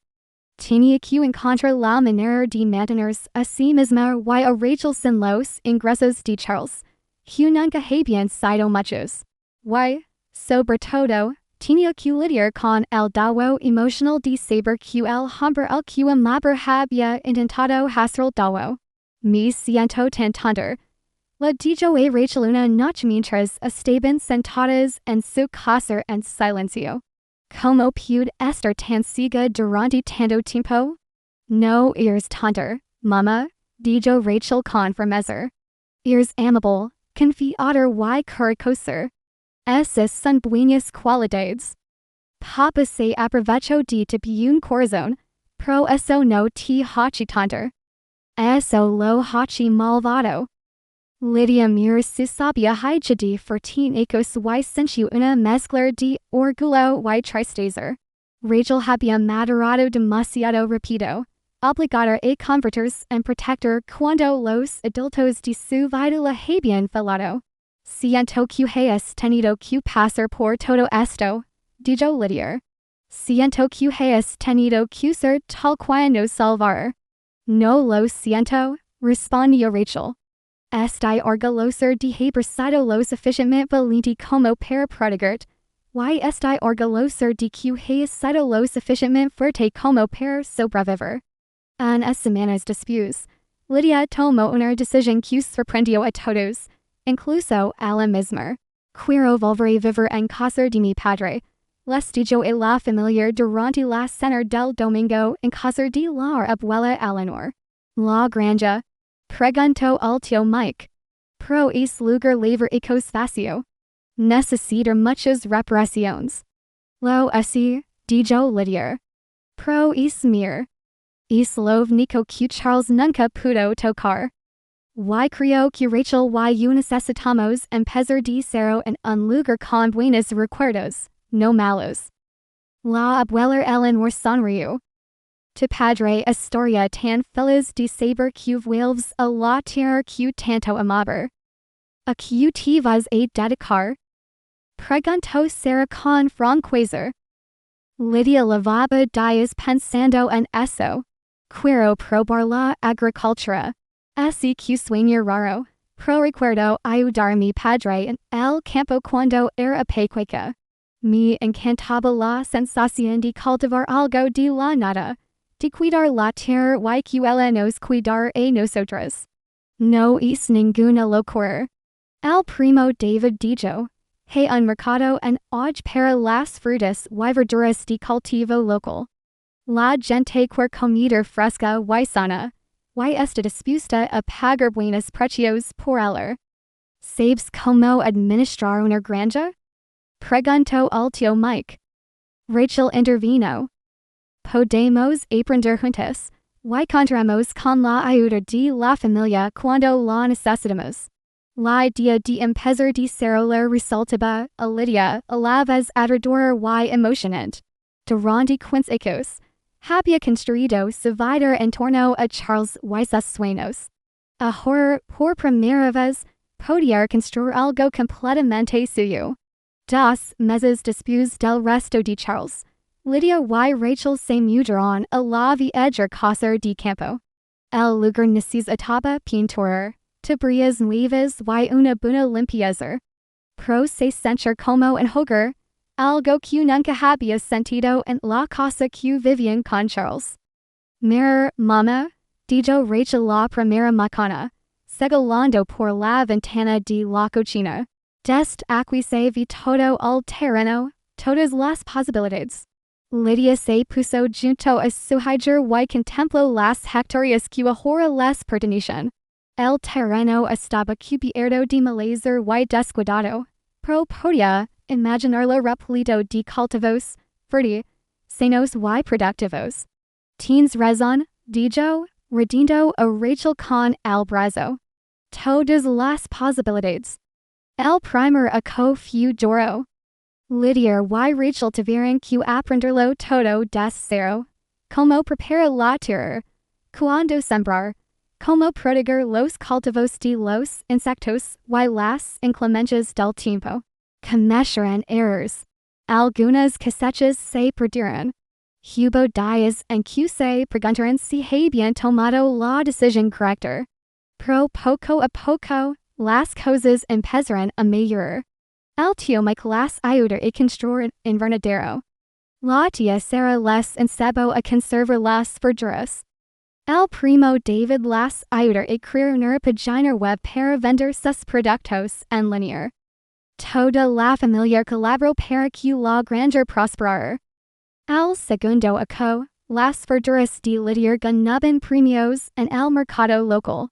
Tenía que encontrar la manera de mantenerse a sí misma y a Rachel sin los ingresos de Charles, que nunca habían sido muchos. Y, sobre todo, tenía que lidiar con el daño emocional de saber que el hombre al que madre había intentado hacer daño. Me siento tan tonta. Le dijo a Rachel una noche mientras estaban sentadas en su casa en silencio. ¿Cómo pude estar tan ciega durante tanto tiempo? No eres tonta, mamá, dijo Rachel con firmeza. Eres amable, confiador y cariñosa. Esas son buenas cualidades. Papa se aprovechó de tu buen corazón, pero eso no te hace tonta. Eso lo hace malvado. Lydia mira su sabia hija de fortinacos y sintió una mezcla de orgullo y tristeza. Rachel había madurado demasiado rápido, obligada a convertirse en protector cuando los adultos de su vida la habían falado. Siento que hayas tenido que pasar por todo esto, dijo Lydia. Siento que hayas tenido que ser tal cual nos salvar. No lo siento, respondió Rachel. Estoy orgullosa de haber sido lo suficientemente valiente como para protegerte, y estoy orgullosa de que hayas sido lo suficientemente fuerte como para sobrevivir. En las semanas después, Lydia tomó una decisión que sorprendió a todos, incluso a la misma. Quiero volver a vivir en casa de mi padre, les dijo a la familia durante la cena del domingo en casa de la abuela Eleanor. La granja, preguntó al tío Mike. Pro es lugar lever ecos vacío. Necesitar muchas reparaciones. Lo así, dijo Lydia. Pro es mir. Es lo único que Charles nunca pudo tocar. Y creo que Rachel y yo necesitamos empezar de cero en un lugar con buenos recuerdos, no malos. La abuela Eleanor sonrió. Tu padre historia tan feliz de saber que vuelves a la tierra que tanto amaba. ¿A qué te vas a dedicar? Preguntó Sarah con franqueza. Lydia lavaba días pensando en eso. Quiero probar la agricultura. Así que sueño raro. Pro recuerdo ayudar a mi padre en el campo cuando era pequeña. Me encantaba la sensación de cultivar algo de la nada. De cuidar la tierra y que ella nos cuidar a nosotros. No es ninguna locura. El primo David dijo, hay un mercado en hoy para las frutas y verduras de cultivo local. La gente quiere comida fresca y sana, y está dispuesta a pagar buenos precios por ella. ¿Sabes cómo administrar una granja? Preguntó al tío Mike. Rachel intervino. Podemos aprender juntos, y contaremos con la ayuda de la familia cuando la necesitamos. La idea de empezar de cero le resultaba a Lydia a la vez aterradora y emocionante. Durante 15 años, había construido su vida en torno a Charles y sus sueños. Ahora, por primera vez, podía construir algo completamente suyo. 2 meses después del resto de Charles, Lydia y Rachel se mudaron a la vieja casa de campo. El lugar necesitaba pintura, tablillas nuevas y una buena limpieza. Pro se sentir como en hogar, algo que nunca había sentido en la casa que vivían con Charles. Mira, mamá, dijo Rachel la primera mañana, segalando por la ventana de la cocina. Desde aquí se ve todo el terreno, todas las posibilidades. Lydia se puso junto a su hijer y contempló las hectáreas que ahora les pertenecen. El terreno estaba cubierto de maleza y descuidado. Pro podía imaginarlo repleto de cultivos, verdes, sanos y productivos. Tienes razón, dijo, riendo a Rachel con el brazo. Todas las posibilidades. El primer a fue duro. Lydia y Rachel tuvieron que aprenderlo todo de cero. Como preparar la tierra. Cuando sembrar. Como proteger los cultivos de los insectos y las inclemencias del tiempo. Cometieron errores. Algunas cosechas se perdieron. Hubo días en que se preguntaron si habían tomado la decisión correcta. Pero poco a poco, las cosas empezaron a mejorar. El tío Mike las ayudó a construir un invernadero. La tía Sarah les enseñó a conservar las verduras. El primo David las ayudó a crear una página web para vender sus productos en línea. Toda la familia colaboró para que la granja prosperara. El segundo aco, las verduras de Lydia ganaban premios en el mercado local.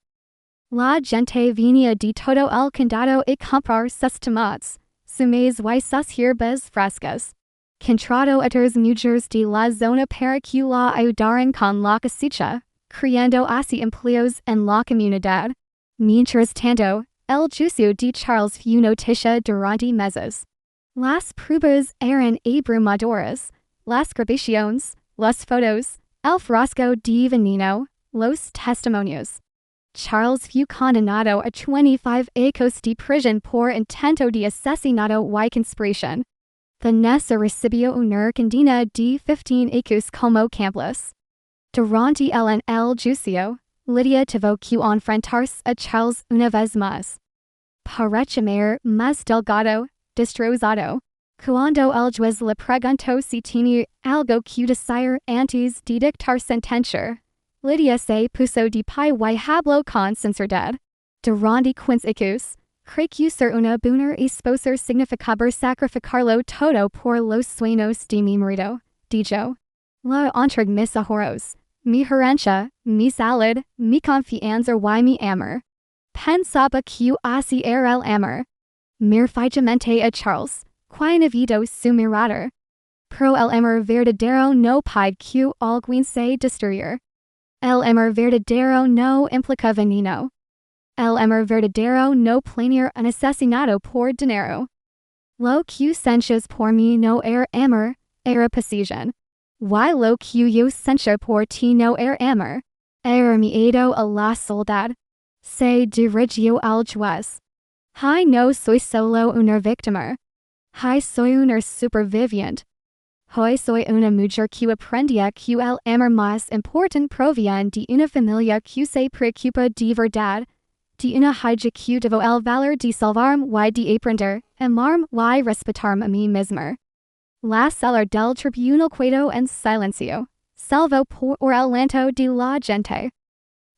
La gente venía de todo el condado a comprar sus tomates, su maíz y sus hierbas frescas. Contrató a otras mujeres de la zona para que la ayudaran con la cosecha, creando así empleos en la comunidad. Mientras tanto, el juicio de Charles fue noticia durante meses. Las pruebas eran abrumadoras, las grabaciones, las fotos, el frasco de veneno, los testimonios. Charles fue condenado a 25 años de prisión por intento de asesinato y conspiración. Vanessa recibió una condena de 15 años como cómplice. Durante el juicio, Lydia tuvo que enfrentarse a Charles una vez más. Parecía más delgado, destrozado. Cuando el juez le preguntó si tenía algo que decir antes de dictar sentencia, Lydia se puso de pie y habló con sinceridad. Durante 15 años, creyó ser una buena esposa significaba sacrificarlo todo por los sueños de mi marido, dijo. La entregue mis ahorros, mi herencia, mi salud, mi confianza y mi amor. Pensaba que así era el amor. Mir fijamente a Charles, quien evitó su mirada. Pero el amor verdadero no puede que alguien se destruir. El amor verdadero no implica veneno. El amor verdadero no planea un asesinato por dinero. Lo que sentías por mí no era amor, era pasión. Y lo que yo sentía por ti no era amor, era miedo a la soledad. Se dirigió al juez. Hi, no soy solo una víctima. Hi, soy una superviviente. Hoy soy una mujer que aprendía que el amor más importante proviene de una familia que se preocupa de verdad, de una hija que tuvo el valor de salvarme y de aprender, amarme y respetarme a mí misma. La sala del tribunal quedó en silencio, salvo por el llanto de la gente.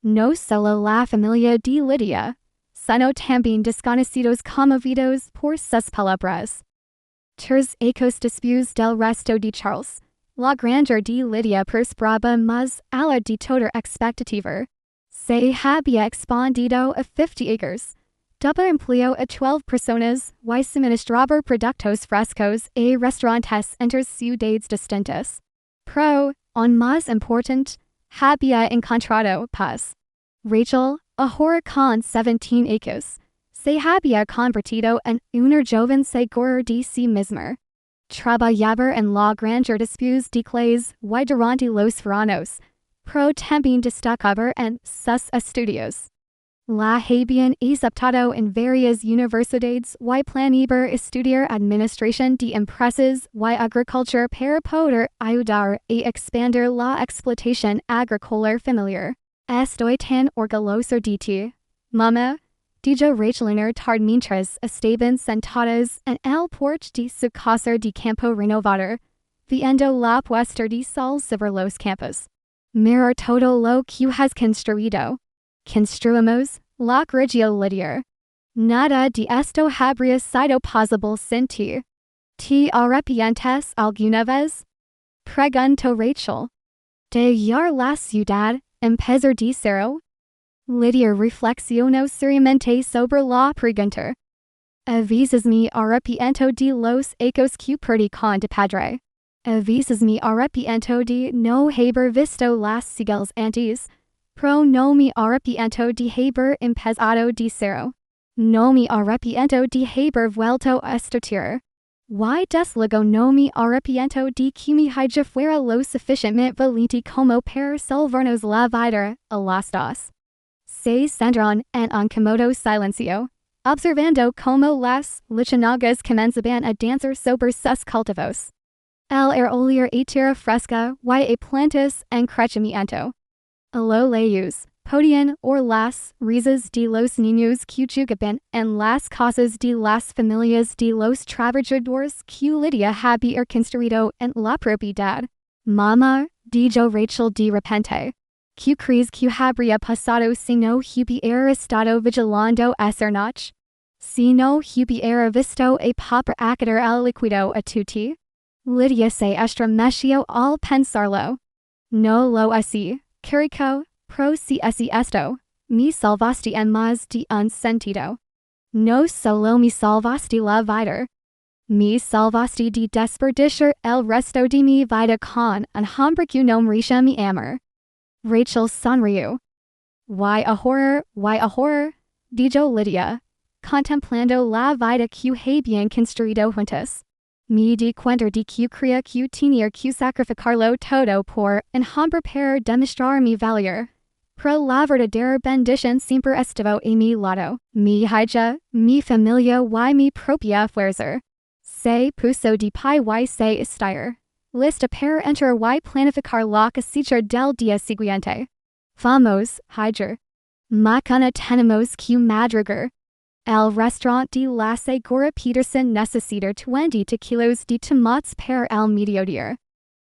No solo la familia de Lydia, sino también desconocidos conmovidos por sus palabras. Tras años después del resto de Charles, la granja de Lydia prosperaba más allá de toda expectativa. Se había expandido a 50 acres, daba empleo a 12 personas y suministraba productos frescos a restaurantes entre ciudades distintas. Pero, aún más importante, había encontrado paz. Rachel, ahora con 17 años, se había convertido en una joven segura de sí misma. Trabajaba en la granja después de clases y durante los veranos, pero también destacaba en sus estudios. La habían aceptado en varias universidades y planeaba estudiar administración de empresas y agricultura para poder ayudar a expandir la explotación agrícola familiar. Estoy tan orgulloso de ti, mamá, dijo Rachel tarde mientras estaban sentadas en el porche de su casa de campo renovada, viendo la puesta de sol sobre los campos. Mira todo lo que has construido. Construimos, la corrigió Lydia. Nada de esto habría sido posible sin ti. ¿Te arrepientes alguna vez? Pregunto Rachel. De yar la ciudad, empezar de cero. Lydia reflexionó seriamente sobre la pregunta. Avisas me arrepiento de los hechos que perdí con de padre. Avisas me arrepiento de no haber visto las señales antes. Pro no me arrepiento de haber empezado de cero. No me arrepiento de haber vuelto a estudiar. Y desluego no me arrepiento de que mi hija fuera lo suficientemente valiente como para salvarnos la vida a las dos. Se centraron en un cómodo silencio, observando como las luchanagas comenzaban a danzar sobre sus cultivos. El olor a tierra fresca y a plantas en crecimiento. A lo lejos, podían oír las risas de los niños que jugaban en las casas de las familias de los trabajadores que Lydia había construido en la propiedad. Mamá, dijo Rachel de repente. ¿Qué crees que habría pasado si no hubiera estado vigilando esa noche? Si no hubiera visto a papá acatar el liquido a tutti? Lydia se estremeció al pensarlo. No lo así, Kiriko, pro si así esto, me salvaste en más de un sentido. No solo me salvaste la vida. Me salvaste de desperdiciar el resto de mi vida con un hombre que no merecía mi amor. Rachel sonrió. Why a horror, dijo Lydia, contemplando la vida que habían construido juntos. Me di cuenta de que creía que tenía que sacrificarlo todo por un hombre para demostrar mi valor. Pero la verdadera bendición siempre estuvo a mi lado. Mi hija, mi familia y mi propia fuerza. Se puso de pie y se estiró. Lista para entrar y planificar la cosecha del día siguiente. Vamos, hija. Mañana tenemos que madrugar. El restaurante de la Segura Peterson necesita 20 kilos de tomates para el mediodía.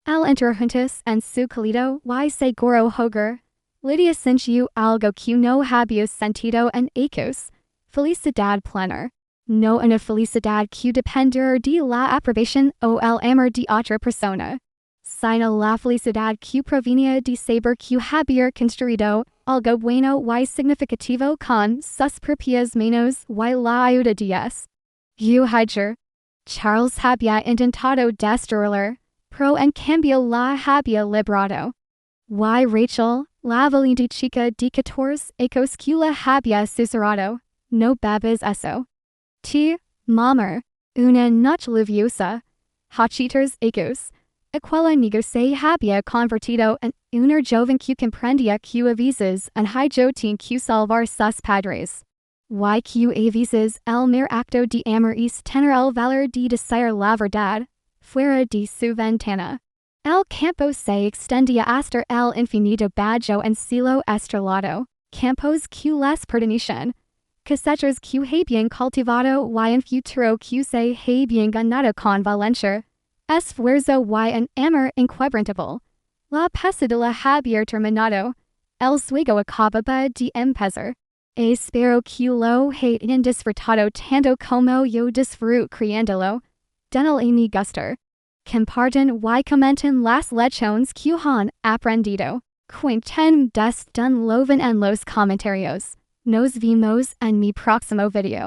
Al entrar juntos en su cálido y seguro hogar, Lydia sintió algo que no había sentido en años. Felicidad plena. No una felicidad que dependiera de la aprobación o el amor de otra persona, sino la felicidad que provenía de saber que había construido algo bueno y significativo con sus propias manos y la ayuda de Dios. Hija. Charles había intentado destruirla, pero en cambio la había librado. Y Rachel, la valiente chica de 14 años que la había susurrado, no bebes eso. Mamá, una noche lluviosa, hachitos años, aquella niña se había convertido en una joven que comprendía que a veces un hijo tiene que salvar sus padres. Y que a veces el mero acto de amor es tener el valor de decir la verdad, fuera de su ventana. El campo se extendía hasta el infinito bajo en cielo estrellado, campos que les pertenecían. Cosechas que habían cultivado y en futuro que se habían ganado con valencia, esfuerzo y un amor inquebrantable. La pesadilla había terminado. El juego acababa de empezar. Espero que lo hayan disfrutado tanto como yo disfruto creándolo. Denle mi gusto. Compartan y comenten las lecciones que han aprendido. Cuenten des den loven en los comentarios. Nos vemos en mi próximo video.